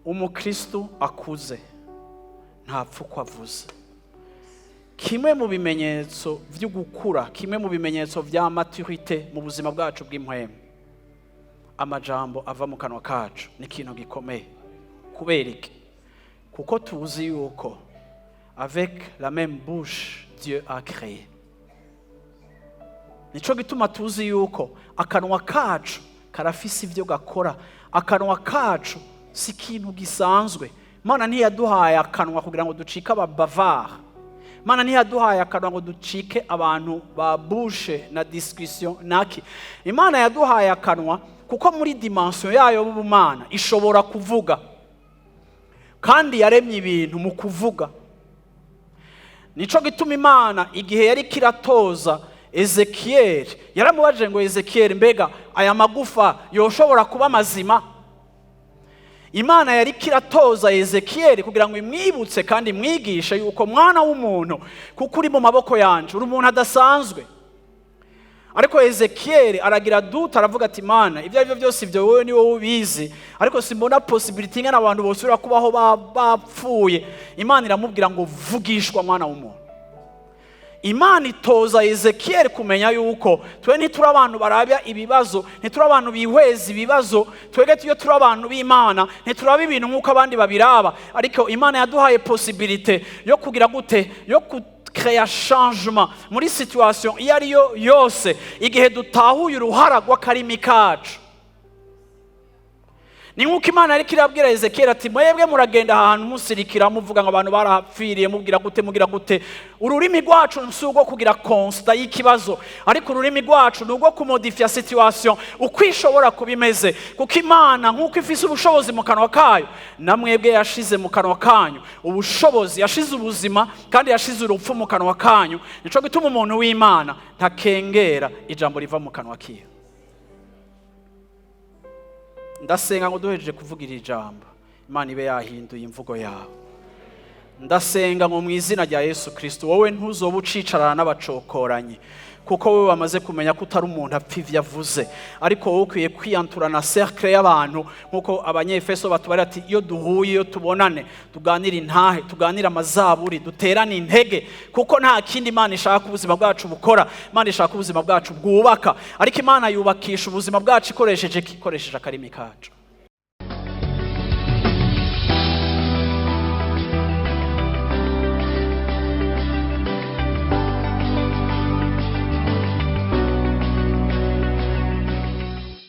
Umukritso akuze ntapfa uko avuze. Kimwe mu bimenyetso byo gukura, kimwe mu bimenyetso vya maturité mu buzima bwacu bw'impwemu, amajambo ava mu kanwa kacu ni ikintu gikomeye. Kubera iki? Kuko tuzi yuko avec la même bouche Dieu a créé. Nico gituma tuzi yuko akanwa kacu karafise ivyo gakora. Akanwa kacu si ikintu gisanzwe. Mana ntiyaduhaye akanwa kugira ngo ducike ababavara. Mana ntiyaduhaye akanwa ngo ducike abantu ba bouche na discussion naki. Imana yaduhaye akanwa kuko muri dimension yayo y'ubumana ishobora kuvuga. Kandi yaremye ibintu mu kuvuga. Nico gituma Imana igihe yari kiratoza Ezekiel, yaramubajije ngo Ezekiel, mbega aya magufa yoshobora kuba mazima? Imana yari kiratoza Ezekiel kugira ngo imwibutse kandi imwigishe yuko mwana w'umuntu, kuko uri mu maboko yanje, uri umuntu adasanzwe. Ariko Ezekiel aragira duta, aravuga ati Mana, ibyo aribyo byose ibyo wowe ni wowe ubizi, ariko simbona possibility ngana abantu bosubira kubaho bapfuye. Imana iramubwira ngo vugishwa mwana w'umuntu. Imana itoza Ezekiel kumenya yuko twe ntituri abantu barabya ibibazo, ntituri abantu bihweza ibibazo, twege tuyo turi abantu b'Imana, ntituraba ibintu nk'uko abandi babiraba. Ariko Imana yaduhaye possibility yo kugira gute, yo créer changement muri situation iyo ariyo yose, igihe dutahuye uruhara rw'akarimi kacu. Ni nk'uko Imana yari kirabwira Ezekiel ati mwebwe muragenda ahantu musirikira muvuga ngo abantu barahapfiriye, mugira gute. Ururimi rwacu nsugo kugira constat y'ikibazo, ariko ururimi rwacu nugo kumodifia situation uko ishobora kubimeze. Kuko Imana nk'uko ifise ubushobozi mu kanwa kayo, namwebwe yashize mu kanwa kanyu ubushobozi, yashize ubuzima kandi yashize urupfu mu kanwa kanyu. Nico gituma umuntu w'Imana ntakengera ijambo riva mu kanwa kiyo. Ndasenga ngo duhejeje kuvuga iri jambo, Imana ibe yahinduye imvugo yawe. Ndasenga ngo mu izina rya Yesu Kristo, wowe ntuzoba ucicarana n'abacokoranyi, kuko wowe wamaze kumenya ko utari umuntu apfa ivyo avuze, ariko wowe ukwiye kwiyantura na cercle y'abantu, nkuko abanyefeso batubari ati iyo duhuye, iyo tubonane, tuganira intahe, tuganira amazaburi, duterana intege, kuko nta kindi Imana ishaka ubuzima bwacu bukora. Imana ishaka ubuzima bwacu bwubaka, ariko Imana yubakisha ubuzima bwacu ikoresheje akarimi kacu.